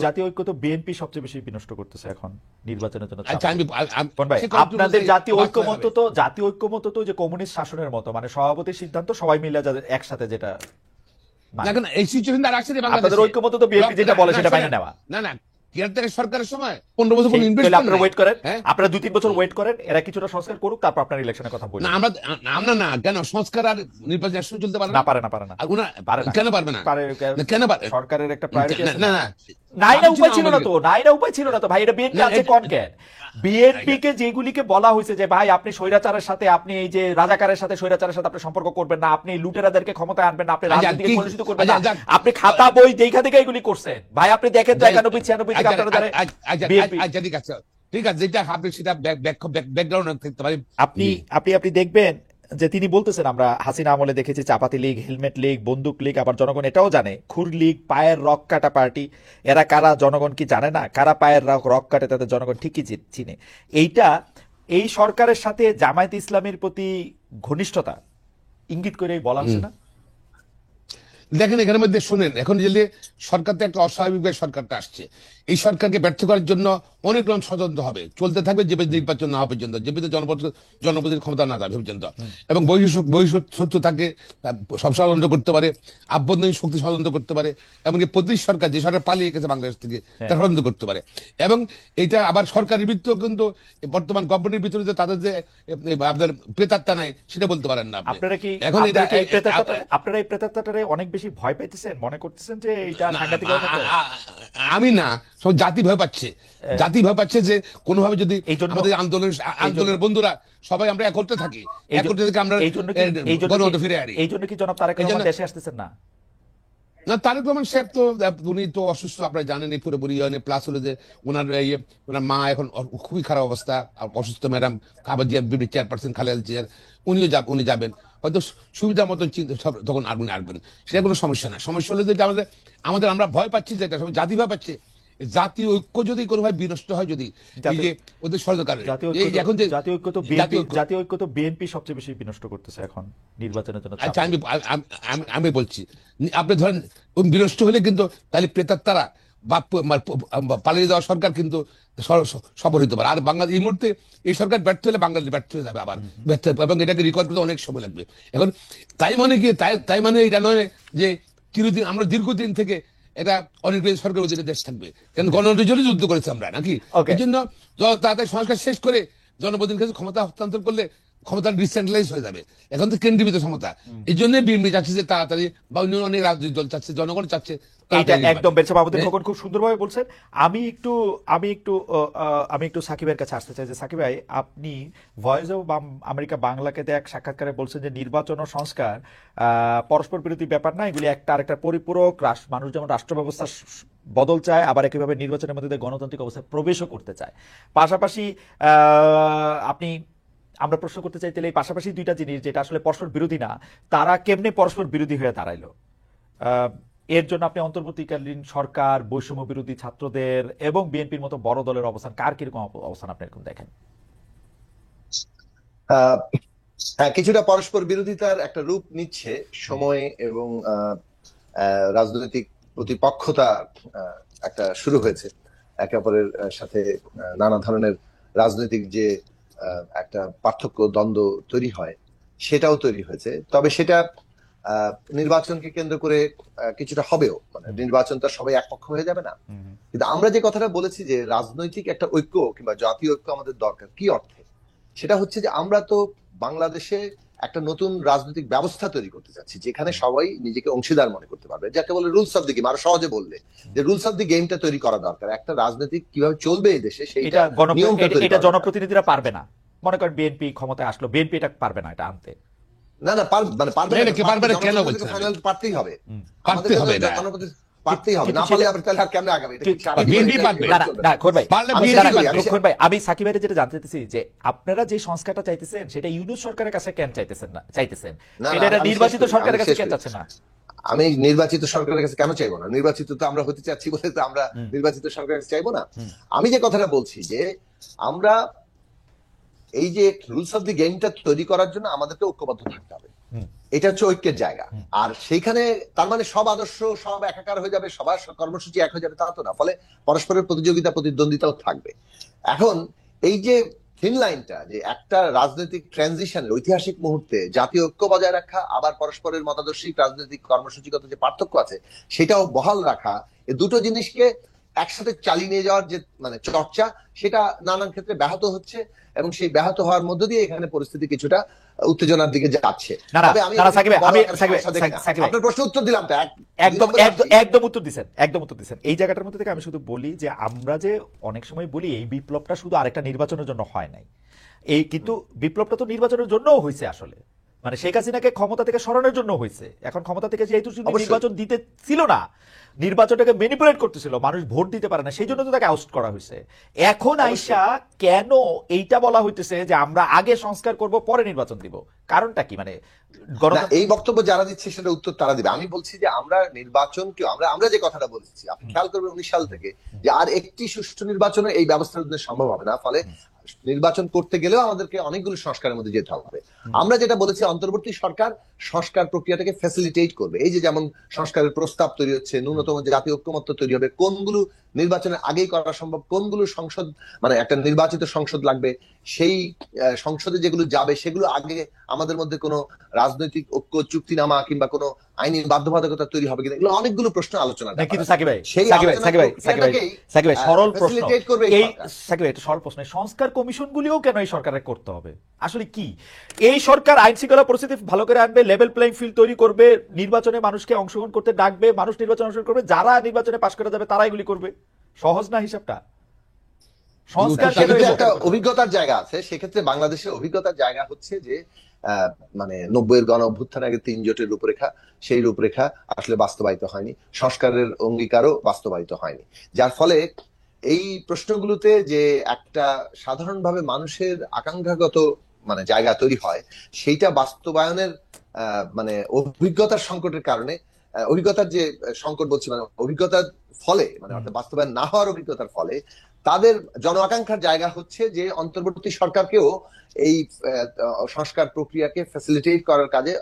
জাতীয় ঐক্য তো বিএনপি সবচেয়ে বেশি বিনষ্ট করতেছে এখন নির্বাচনের জন্য। আচ্ছা, কোন ভাই আপনাদের জাতীয় ঐক্যমত তো যে কমিউনিস্ট শাসনের মতো, মানে সভাপতির সিদ্ধান্ত সবাই মিলে একসাথে যেটা না, এই সিচুয়েশন আর আসছে বাংলাদেশে। আপনাদের ঐক্যমত তো বিএনপি যেটা বলে সেটা মেনে নেওয়া। না, কেয়ারটেকার সরকারের সময় 15 বছর কোনো ইনভেস্ট করেন। আপনারা ওয়েট করেন, আপনারা 2-3 বছর ওয়েট করেন, এরা কিছুটা সংস্কার করুক, তারপর আপনার ইলেকশনের কথা বলুন। না, আমরা না কেন সংস্কার আর নির্বাচন একসাথে চলতে পারে না? পারে না। কেন পারবে না? কেন পারে? সরকারের একটা প্রায়োরিটি আছে। না, নাইরা উপায় ছিল না তো ভাই, এটা বিএনপি আছে কোন কেন? বিএনপি কে যেগুলিকে বলা হয়েছে যে ভাই আপনি স্বৈরাচারের সাথে, আপনি এই যে রাজাকারের সাথে, স্বৈরাচারের সাথে আপনি সম্পর্ক করবেন না, আপনি লুটেরাদেরকে ক্ষমতায় আনবেন না, আপনি রাজনীতিকে কলুষিত করবেন না, আপনি খাতা বই দেখা থেকে এগুলি করছেন ভাই। আপনি দেখেন 91-96 থেকে আপনারা যারা ঠিক আছে, যেটা আপনি সেটা ব্যাকগ্রাউন্ড থাকতে পারে। আপনি দেখবেন যে তিনি বলতেছেন আমরা হাসিনা আমলে দেখেছি চাপাতি লীগ, হেলমেট লীগ, বন্দুক লীগ, আবার জনগণ এটাও জানে খুর লীগ, পায়ের রক কাটা পার্টি। এরা কারা জনগণ কি জানে না? কারা পায়ের রক কাটে তাদের জনগণ ঠিকই চিনে। এই সরকারের সাথে জামায়াত ইসলামের প্রতি ঘনিষ্ঠতা ইঙ্গিত করে বলা হচ্ছে না? দেখেন এখানের মধ্যে শুনেন, এখন যে সরকার তো একটা অস্বাভাবিক সরকারটা আসছে, এই সরকারকে ব্যর্থ করার জন্য অনেক রকম ষড়যন্ত্র হবে, চলতে থাকবে যে নির্বাচন না হওয়া পর্যন্ত, যে জনপ্রতিনিধির ক্ষমতা না যাবে পর্যন্ত। এবং শত্রু থাকে সব ষড়যন্ত্র করতে পারে, আভ্যন্তরীণ শক্তি ষড়যন্ত্র করতে পারে, এমনকি প্রতিটি সরকার যে সরকার পালিয়ে গেছে বাংলাদেশ থেকে তার ষড়যন্ত্র করতে পারে। এবং এটা আবার সরকারের ভিতরেও কিন্তু বর্তমান কোম্পানির ভিতরে যে তাদের যে আপনার প্রেতাত্মা নাই সেটা বলতে পারেন না। আপনারা কি এখন আপনারা এই প্রেতাত্মাটারে অনেক বেশি ভয় পাইতেছেন, মনে করতেছেন যে এটা সাংঘাতিক? আমি না, সব জাতি ভয় পাচ্ছে যে কোনোভাবে যদি আমাদের আন্দোলনের বন্ধুরা সবাই আমরা একত্রে থাকি, আমরা গণতন্ত্র ফিরে আসি। এই জন্য কি জনাব তারেক রহমান দেশে আসতেছেন না? না, তারেক রহমান সাহেব তো উনি তো অসুস্থ, আপনারা জানেন এই পুরোপুরি। প্লাস হলো যে ওনার মা এখন খুবই খারাপ অবস্থা, অসুস্থ ম্যাডাম খাবাজিয়া বিবি চেয়ারপারসন খালেদা জিয়া, উনি যাবেন হয়তো সুবিধা মতন তখন আসবেন, সেটা কোনো সমস্যা না। সমস্যা হলো যে আমাদের আমরা ভয় পাচ্ছি, যেটা জাতি ভয় পাচ্ছে, জাতীয় ঐক্য যদি কোনোভাবে বিনষ্ট হয়, যদি এই যে ওদের ষড়যন্ত্র, এখন যে জাতীয় ঐক্য তো বিএনপি সবচেয়ে বেশি বিনষ্ট করতেছে এখন নির্বাচনের জন্য। আচ্ছা, আমি বলছি, আপনি ধরেন বিনষ্ট হলে কিন্তু তাহলে প্রেতাত্মারা বা পালিয়ে যাওয়া সরকার কিন্তু সফল হইতে পারে। আর বাংলাদেশ এই মুহূর্তে এই সরকার ব্যর্থ হলে বাংলাদেশ ব্যর্থ হয়ে যাবে, আবার ব্যর্থ হবে, এবং এটাকে রিকভার করতে অনেক সময় লাগবে। এখন তাই মানে এটা নয় যে চিরদিন, আমরা দীর্ঘদিন থেকে এটা অনেক সরকার অধীনে দেশ থাকবে, কারণ গণতন্ত্রের জন্য যুদ্ধ করেছে আমরা নাকি। এই জন্য তাড়াতাড়ি সংস্কার শেষ করে জনপ্রতিনিধির কাছে ক্ষমতা হস্তান্তর করলে ক্ষমতা ডিসেন্ট্রালাইজ হয়ে যাবে। এখন তো কেন্দ্রীভূত ক্ষমতা, এই জন্য বিএনপি চাচ্ছে যে তাড়াতাড়ি, বা অনেক রাজনৈতিক দল চাচ্ছে, জনগণ চাচ্ছে। এইটা একদম সভাপতি খোকন খুব সুন্দরভাবে বলছেন। আমি একটু সাকিবের কাছে আসতে চাই যে সাকিব ভাই, আপনি ভয়েস অফ আমেরিকা বাংলাকে এক সাক্ষাৎকারে বলছেন যে নির্বাচন ও সংস্কার পরস্পর বিরোধী ব্যাপার না, এগুলি একটা আরেকটা পরিপূরক। মানুষ যেমন রাষ্ট্র ব্যবস্থা বদল চায়, আবার একইভাবে নির্বাচনের মধ্যে গণতান্ত্রিক অবস্থায় প্রবেশও করতে চায়। পাশাপাশি আমরা প্রশ্ন করতে চাই তাহলে এই পাশাপাশি দুইটা জিনিস যেটা আসলে পরস্পর বিরোধী না, তারা কেমনে পরস্পর বিরোধী হয়ে দাঁড়াইলো? এর জন্য আপনি অন্তর্বর্তীকালীন সরকার, বৈষম্য বিরোধী ছাত্রদের এবং বিএনপির মতো বড় দলের অবস্থান, কার কিরকম অবস্থান আপনি এরকম দেখেন? হ্যাঁ, কিছুটা পরস্পর বিরোধিতার একটা রূপ নিচ্ছে সময়, এবং রাজনৈতিক প্রতিপক্ষতা একটা শুরু হয়েছে একে অপরের সাথে। নানা ধরনের রাজনৈতিক যে একটা পার্থক্য, দ্বন্দ্ব তৈরি হয়, সেটাও তৈরি হয়েছে। তবে সেটা নির্বাচনকে কেন্দ্র করে কিছুটা হবেও, মানে নির্বাচন তো সবাই একপক্ষ হয়ে যাবে না। কিন্তু আমরা যে কথাটা বলেছি যে রাজনৈতিক একটা ঐক্য কিংবা জাতীয় ঐক্য আমাদের দরকার, কি অর্থে? সেটা হচ্ছে যে আমরা তো বাংলাদেশে একটা নতুন রাজনৈতিক ব্যবস্থা তৈরি করতে চাচ্ছি, যেখানে সবাই নিজেকে অংশীদার মনে করতে পারবে, যাকে বলে রুলস অফ দি গেম। আরো সহজে বললে যে রুলস অফ দি গেমটা তৈরি করা দরকার। একটা রাজনৈতিক কিভাবে চলবে এই দেশে, সেইটা এটা জনপ্রতিনিধিরা পারবে না। মনে করেন বিএনপি ক্ষমতায় আসলো, বিএনপি এটা পারবে না, এটা আনতে। না, পারবে না কেন বলছেন? পারতেই হবে, আমি সাকিবের যেটা জানতে চাইতেছি যে আপনারা যে সংস্কারটা চাইতেছেন সেটা ইউনূস সরকারের কাছে কেন চাইতেছেন, এটা নির্বাচিত সরকারের কাছে কেন চাচ্ছেন না? আমি নির্বাচিত সরকারের কাছে কেন চাইবো না? নির্বাচিত তো আমরা হতে চাচ্ছি বলে তো আমরা নির্বাচিত সরকারের কাছে চাইবো না। আমি যে কথাটা বলছি যে আমরা এই যে রুলস অফ দি গেমটা তৈরি করার জন্য আমাদেরকে ঐক্যবদ্ধ থাকতে হবে। এটা হচ্ছে ঐক্যের জায়গা। আর সেইখানে তার মানে সব আদর্শ সব একাকার হয়ে যাবে, সবার কর্মসূচি এক হয়ে যাবে, তা তো না। ফলে পরস্পরের প্রতিযোগিতা প্রতিদ্বন্দ্বিতাও থাকবে। এখন এই যে থিন লাইনটা, যে একটা রাজনৈতিক ট্রানজিশনের ঐতিহাসিক মুহূর্তে জাতীয় ঐক্য বজায় রাখা, আবার পরস্পরের মতাদর্শিক রাজনৈতিক কর্মসূচিগত যে পার্থক্য আছে সেটাও বহাল রাখা, এই দুটো জিনিসকে একসাথে চালিয়ে নিয়ে যাওয়ার যে মানে চর্চা, সেটা নানান ক্ষেত্রে ব্যাহত হচ্ছে, এবং সেই ব্যাহত হওয়ার মধ্য দিয়ে এখানে পরিস্থিতি কিছুটা উত্তেজনার দিকে যাচ্ছে। তবে আমি আপনার প্রশ্ন উত্তর দিলাম তো, একদম উত্তর দিচ্ছেন, একদম উত্তর দিচ্ছেন। এই জায়গাটার মধ্যে থেকে আমি শুধু বলি যে আমরা যে অনেক সময় বলি এই বিপ্লবটা শুধু আরেকটা নির্বাচনের জন্য হয় নাই, এই কিন্তু বিপ্লবটা তো নির্বাচনের জন্যও হয়েছে আসলে, মানে শেখ হাসিনাকে ক্ষমতা থেকে সরানোর জন্য হয়েছে। এখন ক্ষমতা থেকে যেহেতু নির্বাচন দিতে ছিল না, নির্বাচনটাকে ম্যানিপুলেট করতেছিল, মানুষ ভোট দিতে পারে না, সেই জন্য তো তাকে আউট করা হয়েছে। এখন আইসা কেন এইটা বলা হইতেছে যে আমরা আগে সংস্কার করব পরে নির্বাচন দিব, কারণটা কি? মানে এই বক্তব্য যারা দিচ্ছে সেটা উত্তর তারা দিবে। আমি বলছি যে আমরা নির্বাচন কি, আমরা যে কথাটা বলছি, আপনি খেয়াল করবেন 19 সাল থেকে যে আর একটি সুষ্ঠু নির্বাচনে এই ব্যবস্থার জন্য সম্ভব হবে না। ফলে নির্বাচন করতে গেলেও আমাদেরকে অনেকগুলো সংস্কারের মধ্যে যেতে হবে। আমরা যেটা বলেছি, অন্তর্বর্তী সরকার সংস্কার প্রক্রিয়াটাকে ফ্যাসিলিটেট করবে। এই যে যেমন সংস্কারের প্রস্তাব তৈরি হচ্ছে, ন্যূনতম জাতীয় ঐক্যমত্য তৈরি হবে, কোনগুলো নির্বাচনের আগেই করা সম্ভব, কোনগুলো সংসদ মানে একটা নির্বাচিত সংসদ লাগবে, সেই সংসদে যেগুলো যাবে সেগুলো আগে আমাদের মধ্যে কোনো রাজনৈতিক ঐক্য চুক্তিনামা কিংবা কোনো আইনি বাধ্যবাধকতা তৈরি হবে কিনা, এগুলো অনেকগুলো প্রশ্ন আলোচনা। কিন্তু সাকিব ভাই, সরল প্রশ্ন, এই সাকিব ভাই সরল প্রশ্ন, সংস্কার কমিশন গুলিও কেন এই সরকারের করতে হবে? আসলে কি এই সরকার আইন শৃঙ্খলা পরিস্থিতি ভালো করে আনবে, লেভেল প্লেইং ফিল্ড তৈরি করবে, নির্বাচনে মানুষকে অংশগ্রহণ করতে ডাকবে, মানুষ নির্বাচনে অংশগ্রহণ করবে, যারা নির্বাচনে পাশ করে যাবে তারা এগুলি করবে। সহজ না হিসাবটা? সংস্কার একটা অভিজ্ঞতার জায়গা আছে। সেক্ষেত্রে বাংলাদেশের অভিজ্ঞতার জায়গা হচ্ছে যে মানে 90-এর গণ অভ্যুত্থানের আগে 3 জোটের রূপরেখা, সেই রূপরেখা আসলে বাস্তবায়িত হয়নি, সংস্কারের অঙ্গীকারও বাস্তবায়িত হয়নি। যার ফলে এই প্রশ্নগুলোতে যে একটা সাধারণভাবে মানুষের আকাঙ্ক্ষাগত মানে জায়গা তৈরি হয়, সেইটা বাস্তবায়নের মানে অভিজ্ঞতার সংকটের কারণে, অভিজ্ঞতার যে সংকট বলছি মানে অভিজ্ঞতার ফলে, মানে অর্থাৎ বাস্তবায়ন না হওয়ার অভিজ্ঞতার ফলে তাদের জন আকাঙ্ক্ষার জায়গা হচ্ছে যে অন্তর্বর্তী সরকারকেও এই সংস্কার প্রক্রিয়াকে ফ্যাসিলিটেট করার কাজে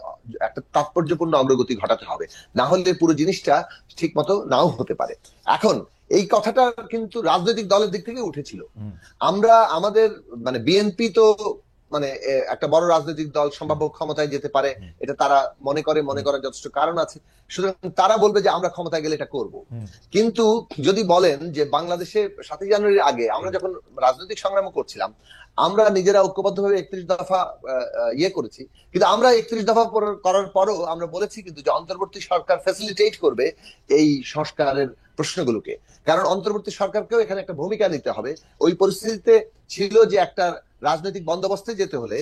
একটা তাৎপর্যপূর্ণ অগ্রগতি ঘটাতে হবে, না হলে পুরো জিনিসটা ঠিক মতো নাও হতে পারে। এখন এই কথাটা কিন্তু রাজনৈতিক দলের দিক থেকে উঠেছিল। আমরা আমাদের মানে বিএনপি তো মানে একটা বড় রাজনৈতিক দল, সম্ভাব্য ক্ষমতায় যেতে পারে, এটা তারা মনে করার যথেষ্ট কারণ আছে। সুতরাং তারা বলবে যে আমরা ক্ষমতায় গেলে এটা করব। কিন্তু যদি বলেন যে বাংলাদেশে 7 জানুয়ারির আগে আমরা যখন রাজনৈতিক সংগ্রাম করছিলাম, আমরা নিজেরা ঐক্যবদ্ধভাবে 31 দফা করেছি, কিন্তু আমরা 31 দফা করার পরও আমরা বলেছি কিন্তু যে অন্তর্বর্তী সরকার ফ্যাসিলিটেট করবে এই সংস্কারের প্রশ্নগুলোকে, কারণ অন্তর্বর্তী সরকারকেও এখানে একটা ভূমিকা নিতে হবে। ওই পরিস্থিতিতে ছিল যে একটা রাজনৈতিক বন্দোবস্তে যেতে হলে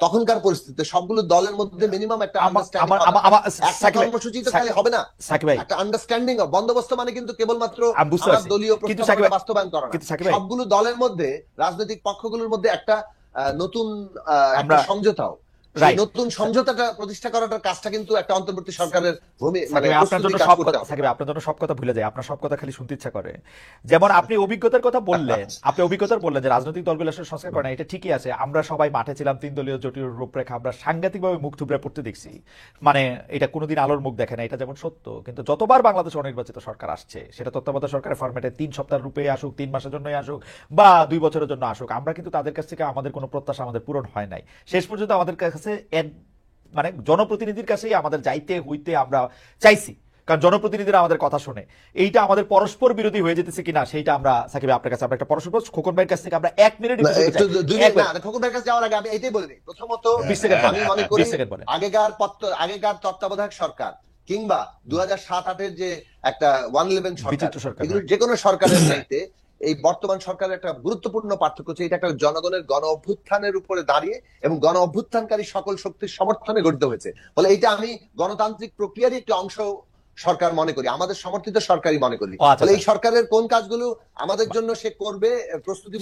তখনকার পরিস্থিতিতে সবগুলো দলের মধ্যে মিনিমাম একটা কর্মসূচি তো খালি হবে না, একটা আন্ডারস্ট্যান্ডিং বন্দোবস্ত মানে কিন্তু কেবলমাত্র দলীয় প্রস্তাব বাস্তবায়ন করা না, সবগুলো দলের মধ্যে রাজনৈতিক পক্ষগুলোর মধ্যে একটা নতুন একটা সমঝোতাও, নতুন সমঝোতাটা প্রতিষ্ঠা করাটার কাজটা কিন্তু একটা অন্তর্বর্তী সরকারের আপনার জন্য সব কথা ভুলে যায়, আপনার সব কথা খালি শুনতে ইচ্ছা করে। যেমন আপনি অভিজ্ঞতার কথা বললেন, যে রাজনৈতিক দলগুলো আসলে সংস্কার করে না, এটা ঠিকই আছে। আমরা সবাই মাঠে ছিলাম, 3 দলীয় জোটের রূপরেখা আমরা সাংঘাতিকভাবে মুখ থুবড়ে পড়তে দেখছি, মানে এটা কোনোদিন আলোর মুখ দেখে না, এটা যেমন সত্য। কিন্তু যতবার বাংলাদেশে অনির্বাচিত সরকার আসছে, সেটা তত্ত্বাবধায়ক সরকারের ফরম্যাটে 3 সপ্তাহের রূপে আসুক, 3 মাসের জন্যই আসুক বা 2 বছরের জন্য আসুক, আমরা কিন্তু তাদের কাছ থেকে আমাদের কোনো প্রত্যাশা আমাদের পূরণ হয় নাই। শেষ পর্যন্ত আমাদের কাছে মানে জনপ্রতিনিধির কাছেই আমাদের যাইতে হইতে আমরা চাইছি, কারণ জনপ্রতিনিধিরা আমাদের কথা শুনে। এইটা আমাদের পরস্পর বিরোধী হয়ে যেতেছে কিনা সেইটা আমরা সাকিব আপনার কাছে আমরা একটা পরস্পর খোকন ভাইয়ের কাছ থেকে আমরা 1 মিনিট খোকন ভাইয়ের কাছে যাওয়ার আগে আমি এটাই বলে দিই। প্রথমত আমি মনে করি আগেকার তত্ত্বাবধায়ক সরকার কিংবা 2007-08-এর যে একটা 111 সরকার, এগুলো যে কোনো সরকারের চাইতে এই বর্তমান সরকারের একটা গুরুত্বপূর্ণ পার্থক্য হচ্ছে এটা একটা জনগণের গণ অভ্যুত্থানের উপরে দাঁড়িয়ে এবং গণ অভ্যুত্থানকারী সকল শক্তির সমর্থনে গঠিত হয়েছে। ফলে এটা আমি গণতান্ত্রিক প্রক্রিয়ারই একটি অংশ সরকার মনে করি, আমাদের সমর্থিত সরকারই মনে করি। এই সরকারের কোন কাজগুলো আমাদের জন্য সে করবে প্রস্তুতি,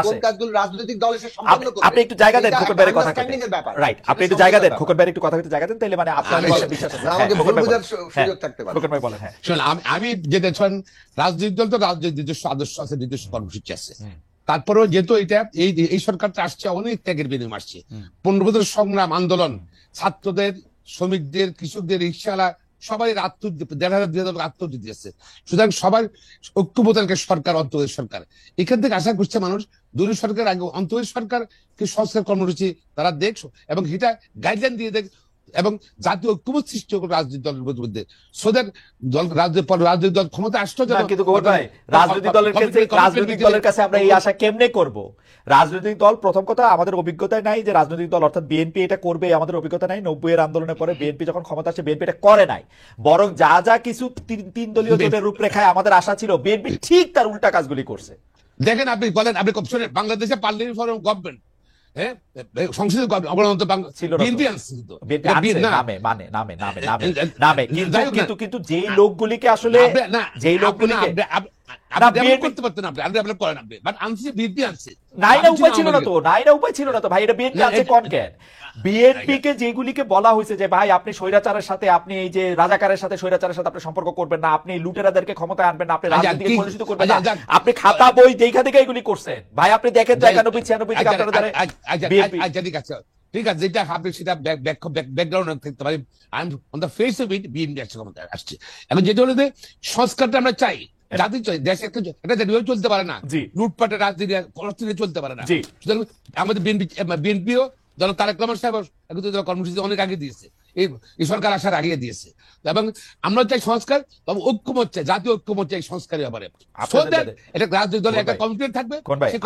কোন কাজগুলো রাজনৈতিক দল এসে সম্পন্ন করবে, আপনি একটু জায়গা দেন খোকন ভাইয়ের কথা বলতে। রাইট, আপনি একটু জায়গা দেন খোকন ভাইয়ের একটু কথা বলতে জায়গা দেন, তাহলে মানে আপনার বিশ্বাস আছে, আমাকে ভুল বোঝার সুযোগ থাকতে পারে। খোকন ভাই বলেন। হ্যাঁ, শুনুন, আমি যেটা রাজনৈতিক দল তো রাজনৈতিক নিজস্ব আদর্শ আছে, নিজস্ব কর্মসূচি আছে। তারপরেও যেহেতু এটা এই সরকারটা আসছে অনেক ত্যাগের বিনিময়ে আসছে, 15 বছর সংগ্রাম আন্দোলন, ছাত্রদের, শ্রমিকদের, কৃষকদের, রিক্সাওয়ালা সবাই 1,500-2,000 আত্মহত্যা দিয়েছে। সুতরাং সবার ঐক্যবদ্ধ একটা সরকার, অন্তর্বর্তী সরকার। এখান থেকে আশা করছে মানুষ দলীয় সরকার আগে অন্তর্বর্তী সরকার কি সংস্কার কর্মসূচি তারা দেখ এবং এটা গাইডলাইন দিয়ে দেখ এবং জাতীয় ঐক্যমত সৃষ্টি করবে রাজনৈতিক দলের মধ্যে, সো দ্যাট রাজনৈতিক দল ক্ষমতা আসতো। কিন্তু গৌর ভাই, রাজনৈতিক দলের কাছে আমরা এই আশা কেমনে করব? রাজনৈতিক দল, প্রথম কথা আমাদের অভিজ্ঞতা নাই যে রাজনৈতিক দল অর্থাৎ বিএনপি এটা করবে, আমাদের অভিজ্ঞতা নাই। 90-এর আন্দোলনের পরে বিএনপি যখন ক্ষমতা আসে বিএনপি এটা করে নাই, বরং যা যা কিছু তিন দলীয় জোটের রূপরেখায় আমাদের আশা ছিল বিএনপি ঠিক তার উল্টা কাজগুলি করছে। দেখেন আপনি বলেন, আপনি শোনেন, বাংলাদেশে পার্লামেন্ট ফরম গভর্নমেন্ট, হ্যাঁ, সংসদীয় কিন্তু যেই লোকগুলিকে আসলে যেই লোকগুলিকে করতে পারতেন আপনি করেন, আপনি বাট আনছে বিএনপি আনছে, নাইরা উপায় ছিল না তো, নাইরা উপায় ছিল না তো ভাই, এটা বিএনপি আছে কোন কেন? বিএনপি কে যেগুলিকে বলা হয়েছে যে ভাই আপনি স্বৈরাচারের সাথে, আপনি এই যে রাজাকারের সাথে, স্বৈরাচারের সাথে আপনি সম্পর্ক করবেন না, আপনি লুটেরাদেরকে ক্ষমতায় আনবেন না, আপনি রাজনীতিকে কলুষিত করবেন না, আপনি খাতা বই দেখা দেখা এগুলি করছেন ভাই। আপনি দেখেন 91-96 থেকে আপনারা যারা ঠিক আছে, ঠিক আছে, যেটা আপনি সেটা ব্যাকগ্রাউন্ড থাকতে পারি, I am on the face of it, BNP ক্ষমতায় আসছে। এখন যেটা হলো যে সংস্কারটা আমরা চাই, জাতি চাই, দেশে একটা চলতে পারে না, লুটপাটের রাজনীতি চলতে পারে না। সুতরাং আমাদের বিএনপিও যেন তারেক রহমান সাহেব কর্মসূচি অনেক আগে দিয়েছে, এই সরকার আসার আগে দিয়েছে, এবং আমরা চাই সংস্কার, তবে ঐক্যমত চাই, জাতীয় ঐক্যমত চাই সংস্কারের ব্যাপারে। এটা রাজনৈতিক দলের একটা কমিটমেন্ট থাকবে।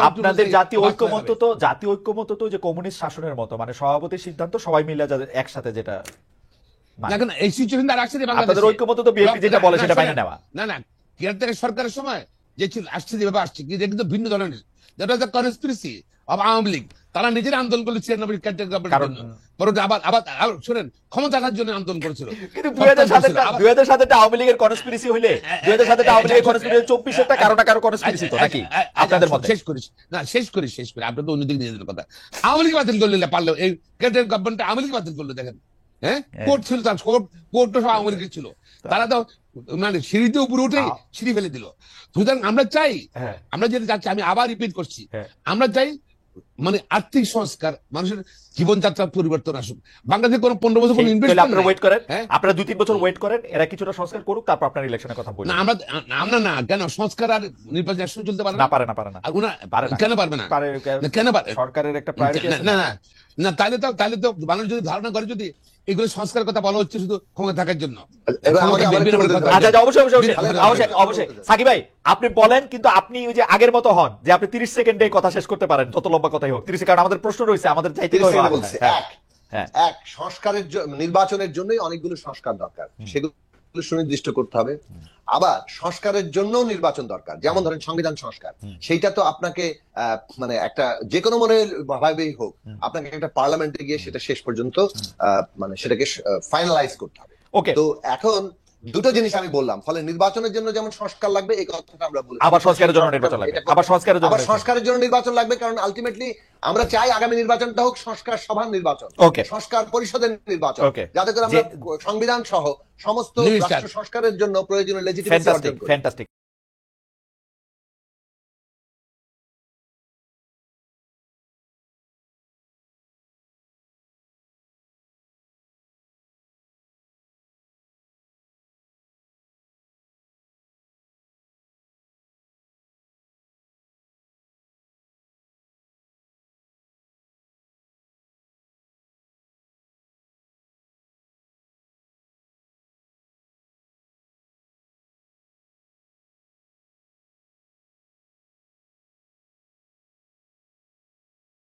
আপনাদের জাতীয় ঐক্যমত তো যে কমিউনিস্ট শাসনের মতো, মানে সভাপতির সিদ্ধান্ত সবাই মিলে একসাথে, যেটা এই সিচুয়েশন আর আসছে আপনাদের ঐক্যমত তো বিএনপি যেটা বলে সেটা মেনে নেওয়া না কেয়ারটেকার সরকারের সময় যে ছিল আসছে, যেভাবে আসছে কিন্তু ভিন্ন ধরনের, যেটা হচ্ছে কনস্পিরেসি অব আওয়ামী লীগ, তারা নিজেরা আন্দোলন করেছে 96 কেয়ারটেকার গভর্নমেন্টের জন্য, বরং আবার শুনেন ক্ষমতা আসার জন্য আন্দোলন করেছিল। কিন্তু 2007 আওয়ামী লীগের কনস্পিরেসি হইলে 2007 আওয়ামী লীগের কনস্পিরেসি 24-টা কারো না কারো কনস্পিরেসি তো নাকি আপনাদের মতে? শেষ করি আপনি তো অন্যদিকে নিয়ে যাবেন কথা। আওয়ামী লীগ বাতিল করলে পারলো, এই কেয়ারটেকার গভর্নমেন্ট আওয়ামী লীগ বাতিল করলো, দেখেন, হ্যাঁ, কোর্ট ছিল, কোর্ট তো সব আওয়ামী লীগের ছিল, তারা তো মানে সিঁড়িতে উপরে উঠে সিঁড়ি ফেলে দিল। সুতরাং আমরা চাই, আমরা যেটা চাচ্ছি, আমি আবার রিপিট করছি, আমরা চাই মানে আর্থিক সংস্কার, মানুষের জীবনযাত্রার পরিবর্তন আসুক। বাংলাদেশে কোনো 15 বছর আপনারা ওয়েট করেন, আপনারা 2-3 বছর ওয়েট করেন, এরা কিছুটা সংস্কার করুক, তারপর আপনার ইলেকশনের কথা বলুন। আমরা না কেন সংস্কার আর নির্বাচন চলতে পারে না? পারে না। কেন পারবে না? কেন পারে? সরকারের একটা প্রায়োরিটি আছে। না তাহলে তো মানুষ যদি ধারণা করে যদি এগুলো সংস্কার কথা বলা হচ্ছে শুধু ক্ষমতা থাকার জন্য। অবশ্যই সাকিব ভাই আপনি বলেন, কিন্তু আপনি ওই যে আগের মতো হন যে আপনি 30 সেকেন্ডে কথা শেষ করতে পারেন, যত লম্বা কথাই হোক 30 সেকেন্ড। আমাদের প্রশ্ন রয়েছে, আমাদের চাইতে এক সংস্কারের নির্বাচনের জন্যই অনেকগুলো সংস্কার দরকার, সেগুলো সুনির্দিষ্ট করতে হবে। আবার সংস্কারের জন্য নির্বাচন দরকার, যেমন ধরেন সংবিধান সংস্কার, সেইটা তো আপনাকে মানে একটা যে কোনো মনের ভাবেই হোক, আপনাকে একটা পার্লামেন্টে গিয়ে সেটা শেষ পর্যন্ত মানে সেটাকে ফাইনালাইজ করতে হবে। তো এখন দুটো জিনিস আমি বললাম, ফলে নির্বাচনের জন্য যেমন সংস্কার লাগবে, এই কথাটা আমরা বলি, আবার সংস্কারের জন্য নির্বাচন লাগবে, আবার সংস্কারের জন্য নির্বাচন লাগবে, কারণ আলটিমেটলি আমরা চাই আগামী নির্বাচনটা হোক সংস্কার সভার নির্বাচন, সংস্কার পরিষদের নির্বাচন, যাতে করে আমরা সংবিধান সহ সমস্ত রাষ্ট্র সংস্কারের জন্য প্রয়োজনীয় লেজিটিমেসি অর্জন করি।